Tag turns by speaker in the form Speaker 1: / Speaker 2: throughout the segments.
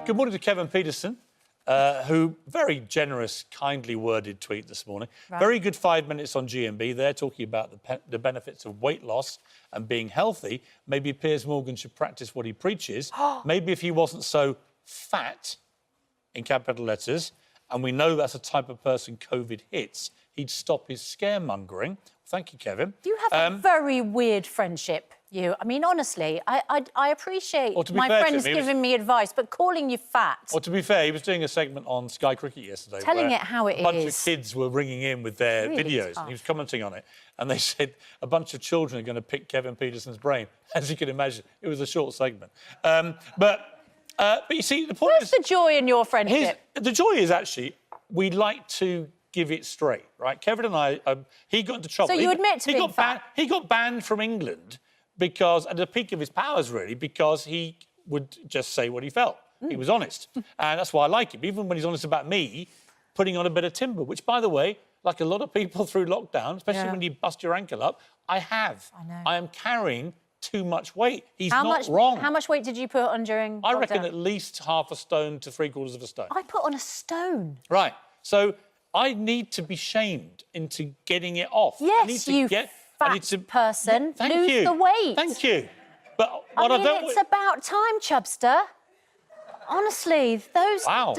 Speaker 1: Good morning to Kevin Pietersen, who very generous, kindly worded tweet this morning. Right. Very good 5 minutes on GMB. They're talking about the benefits of weight loss and being healthy. Maybe Piers Morgan should practice what he preaches. Maybe if he wasn't so fat, in capital letters, and we know that's the type of person COVID hits, he'd stop his scaremongering. Thank you, Kevin.
Speaker 2: You have a very weird friendship, you. I mean, honestly, I appreciate my friends giving me advice, but calling you fat...
Speaker 1: Well, to be fair, he was doing a segment on Sky Cricket yesterday.
Speaker 2: Telling it how it is.
Speaker 1: A bunch of kids were ringing in with their videos, and he was commenting on it. And they said a bunch of children are going to pick Kevin Pietersen's brain. As you can imagine, it was a short segment. But you see, the point is...
Speaker 2: Where's the joy in your friendship?
Speaker 1: The joy is actually, we like to give it straight, right? Kevin and I, he got into trouble.
Speaker 2: So you admit to being fat?
Speaker 1: He got banned from England because, at the peak of his powers, really, because he would just say what he felt. He was honest. And that's why I like him. Even when he's honest about me, putting on a bit of timber, which, by the way, like a lot of people through lockdown, especially when you bust your ankle up, I have.
Speaker 2: I know.
Speaker 1: I am carrying too much weight. He's not wrong.
Speaker 2: How much weight did you put on during lockdown?
Speaker 1: I reckon at least half a stone to 3/4 of a stone.
Speaker 2: I put on a stone.
Speaker 1: Right. So I need to be shamed into getting it off.
Speaker 2: Yes, fat person.
Speaker 1: Yeah,
Speaker 2: lose the weight.
Speaker 1: Thank you. But what
Speaker 2: I mean, it's about time, Chubster. Honestly, those...
Speaker 1: Wow.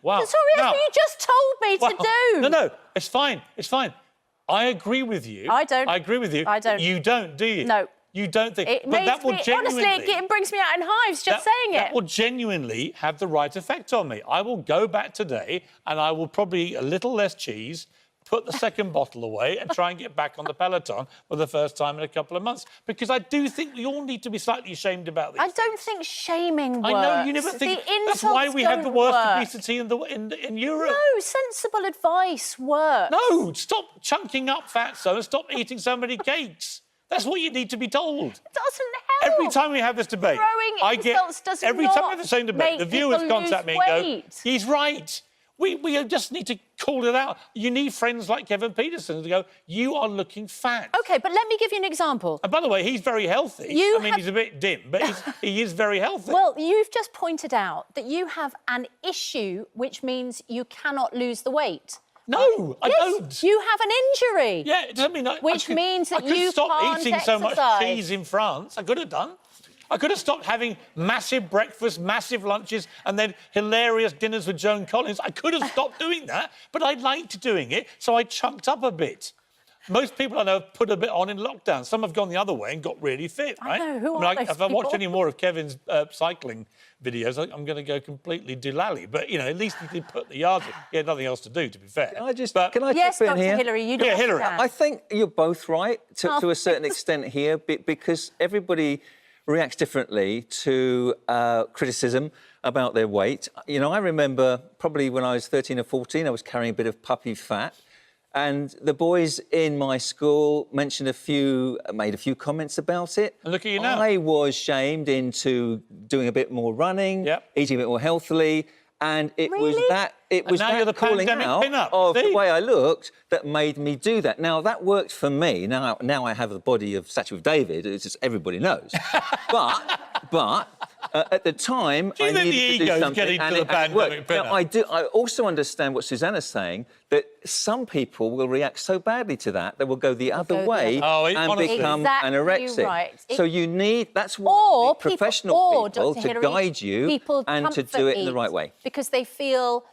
Speaker 1: Wow.
Speaker 2: Sorry, that's what you just told me to do.
Speaker 1: No, it's fine. It's fine. I agree with you.
Speaker 2: I don't.
Speaker 1: I agree with you.
Speaker 2: I don't.
Speaker 1: You don't, do you?
Speaker 2: No.
Speaker 1: You don't think...
Speaker 2: Honestly, it brings me out in hives just saying it.
Speaker 1: That will genuinely have the right effect on me. I will go back today and I will probably eat a little less cheese, put the second bottle away and try and get back on the peloton for the first time in a couple of months. Because I do think we all need to be slightly ashamed about this.
Speaker 2: I don't think shaming works.
Speaker 1: I know, you never think... That's why we have the worst obesity in Europe.
Speaker 2: No, sensible advice works.
Speaker 1: No, stop chunking up, fatso, and stop eating so many cakes. That's what you need to be told.
Speaker 2: It doesn't help.
Speaker 1: Every time we have this debate, every time we have the same debate, the viewers contact me and go, he's right. We just need to call it out. You need friends like Kevin Pietersen to go, you are looking fat.
Speaker 2: OK, but let me give you an example.
Speaker 1: And by the way, he's very healthy. He's a bit dim, but he is very healthy.
Speaker 2: Well, you've just pointed out that you have an issue, which means you cannot lose the weight.
Speaker 1: No, I don't.
Speaker 2: You have an injury.
Speaker 1: Yeah, it doesn't mean
Speaker 2: which means that you
Speaker 1: stop
Speaker 2: can't
Speaker 1: eating
Speaker 2: exercise.
Speaker 1: So much cheese in France. I could have done. I could have stopped having massive breakfasts, massive lunches, and then hilarious dinners with Joan Collins. I could have stopped doing that, but I liked doing it, so I chunked up a bit. Most people I know have put a bit on in lockdown. Some have gone the other way and got really fit, right?
Speaker 2: I know, who are those
Speaker 1: If I watch any more of Kevin's cycling videos, I'm going to go completely doolally. But, you know, at least he did put the yards in. He had nothing else to do, to be fair.
Speaker 3: Can I chip in
Speaker 2: yes,
Speaker 3: here?
Speaker 2: Dr. Hilary, you do.
Speaker 1: Yeah, Hilary.
Speaker 3: I think you're both right to a certain extent here, because everybody reacts differently to criticism about their weight. You know, I remember probably when I was 13 or 14, I was carrying a bit of puppy fat. And the boys in my school made a few comments about it.
Speaker 1: And look at you now.
Speaker 3: I was shamed into doing a bit more running, eating a bit more healthily, and it was that calling out of the way I looked that made me do that. Now that worked for me. Now I have the body of Statue of David. It's just everybody knows. but. At the time, I needed to do something, and it worked. Now, I also understand what Susanna's saying, that some people will react so badly to that, they will go the other way and become anorexic.
Speaker 2: Right.
Speaker 3: So you need... That's why you need professional people to guide you and to do it in the right way.
Speaker 2: Because they feel...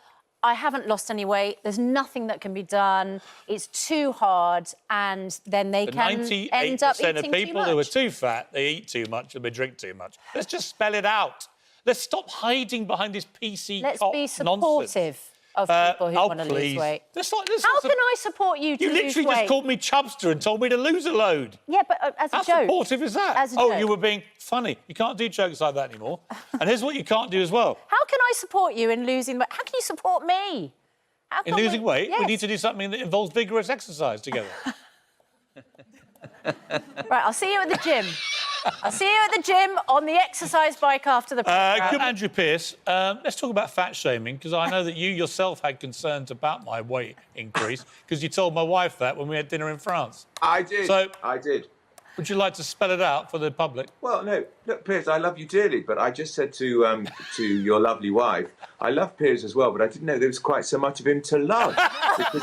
Speaker 2: I haven't lost any weight, there's nothing that can be done, it's too hard, and then they can end up eating too much. 98% of people who are too fat, they eat too much and they drink too much. Let's just spell it out. Let's stop hiding behind this PC Let's be supportive of people who want to lose weight. How can I support you to lose weight?
Speaker 1: You literally just called me Chubster and told me to lose a load.
Speaker 2: Yeah, but as a joke.
Speaker 1: How supportive is that?
Speaker 2: As a joke.
Speaker 1: You were being funny. You can't do jokes like that anymore. And here's what you can't do as well.
Speaker 2: How can I support you in losing weight? How can you support me?
Speaker 1: In losing weight? Yes. We need to do something that involves vigorous exercise together.
Speaker 2: Right, I'll see you at the gym. I'll see you at the gym on the exercise bike after the programme.
Speaker 1: Good, Andrew Pierce. Let's talk about fat shaming, because I know that you yourself had concerns about my weight increase, because you told my wife that when we had dinner in France.
Speaker 4: I did. I did.
Speaker 1: Would you like to spell it out for the public?
Speaker 4: Well, no. Look, Piers, I love you dearly, but I just said to your lovely wife, I love Piers as well, but I didn't know there was quite so much of him to love. Because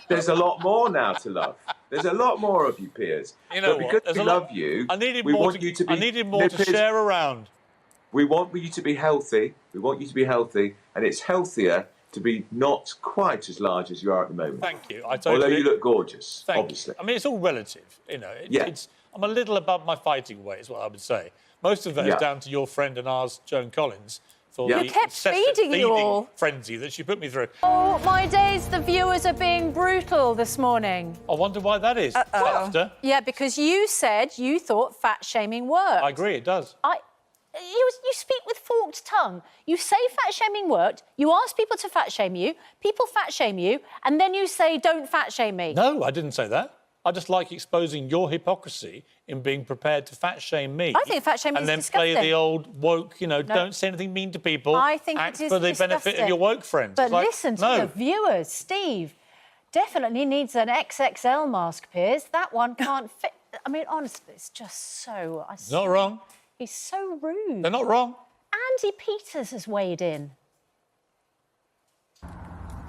Speaker 4: there's a lot more now to love. There's a lot more of you, Piers.
Speaker 1: You know
Speaker 4: but
Speaker 1: what?
Speaker 4: Because we love you,
Speaker 1: I needed more to share around.
Speaker 4: We want you to be healthy. We want you to be healthy, and it's healthier to be not quite as large as you are at the moment.
Speaker 1: Thank you.
Speaker 4: Although you look gorgeous, obviously.
Speaker 1: I mean, it's all relative, you know. I'm a little above my fighting weight, is what I would say. Most of that is down to your friend and ours, Joan Collins, for the feeding frenzy that she put me through.
Speaker 2: Oh, my days, the viewers are being brutal this morning.
Speaker 1: I wonder why that is. After.
Speaker 2: Yeah, because you said you thought fat-shaming worked.
Speaker 1: I agree, it does.
Speaker 2: You speak with forked tongue. You say fat-shaming worked, you ask people to fat-shame you, people fat-shame you, and then you say, don't fat-shame me.
Speaker 1: No, I didn't say that. I just like exposing your hypocrisy in being prepared to fat-shame me.
Speaker 2: I think fat-shaming is disgusting.
Speaker 1: And then play the old woke, you know, don't say anything mean to people.
Speaker 2: I think
Speaker 1: act
Speaker 2: it is
Speaker 1: for the
Speaker 2: disgusting.
Speaker 1: benefit of your woke friends.
Speaker 2: But listen to the viewers. Steve definitely needs an XXL mask, Piers. That one can't fit. I mean, honestly, it's just so...
Speaker 1: Not wrong.
Speaker 2: He's so rude.
Speaker 1: They're not wrong.
Speaker 2: Andy Peters has weighed in.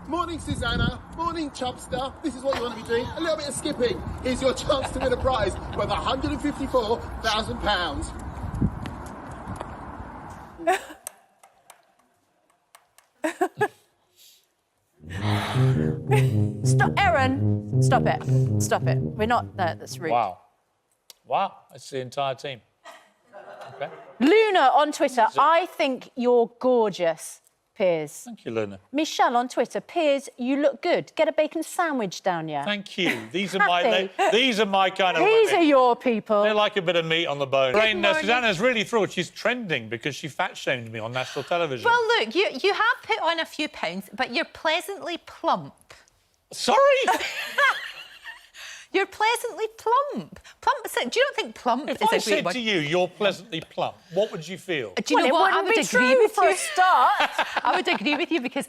Speaker 5: Morning, Susanna. Morning, Chubster. This is what you want to be doing. A little bit of skipping. Here's your chance to win a prize worth £154,000.
Speaker 2: Stop, Erin. Stop it. Stop it. We're not... No, that's rude.
Speaker 1: Wow. Wow. That's the entire team. Okay.
Speaker 2: Luna on Twitter, I think you're gorgeous, Piers.
Speaker 1: Thank you, Luna.
Speaker 2: Michelle on Twitter, Piers, you look good. Get a bacon sandwich down you.
Speaker 1: Thank you. These are my kind of
Speaker 2: These
Speaker 1: women.
Speaker 2: are your people.
Speaker 1: They like a bit of meat on the bone. Susanna's really thrilled. She's trending because she fat-shamed me on national television.
Speaker 6: Well, look, you have put on a few pounds, but you're pleasantly plump.
Speaker 1: Sorry?
Speaker 6: You're pleasantly plump. Plump. Do you not think plump is a great word?
Speaker 1: If I said to you, you're pleasantly plump, what would you feel?
Speaker 6: Do you know what? I would agree with
Speaker 2: for
Speaker 6: you.
Speaker 2: A start.
Speaker 6: I would agree with you because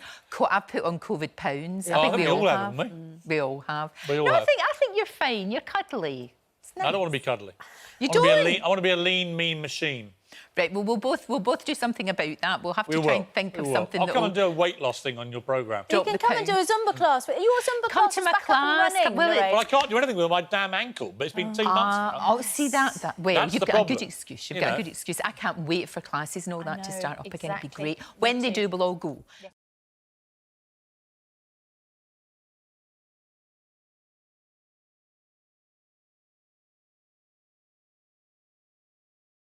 Speaker 6: I've put on COVID pounds.
Speaker 1: I think we all have, haven't we?
Speaker 6: We all have.
Speaker 1: We all have.
Speaker 6: I think you're fine. You're cuddly. It's nice.
Speaker 1: I don't want to be cuddly.
Speaker 6: You don't?
Speaker 1: I want to be a lean, mean machine.
Speaker 6: Right, well, we'll both do something about that. We'll have to try and think of something.
Speaker 1: I'll come and do a weight loss thing on your programme.
Speaker 2: You can come and do a Zumba class. Your Zumba
Speaker 6: come
Speaker 2: class
Speaker 6: to
Speaker 2: is
Speaker 6: my
Speaker 2: back
Speaker 6: class.
Speaker 2: Up and running,
Speaker 1: Well, I can't do anything with my damn ankle, but it's been 2 months now.
Speaker 6: I'll see that. Well,
Speaker 1: That's
Speaker 6: you've
Speaker 1: the
Speaker 6: got a
Speaker 1: problem.
Speaker 6: good excuse. You've got a good excuse. I can't wait for classes and all that to start up again. It'd be great. When they do, we'll all go.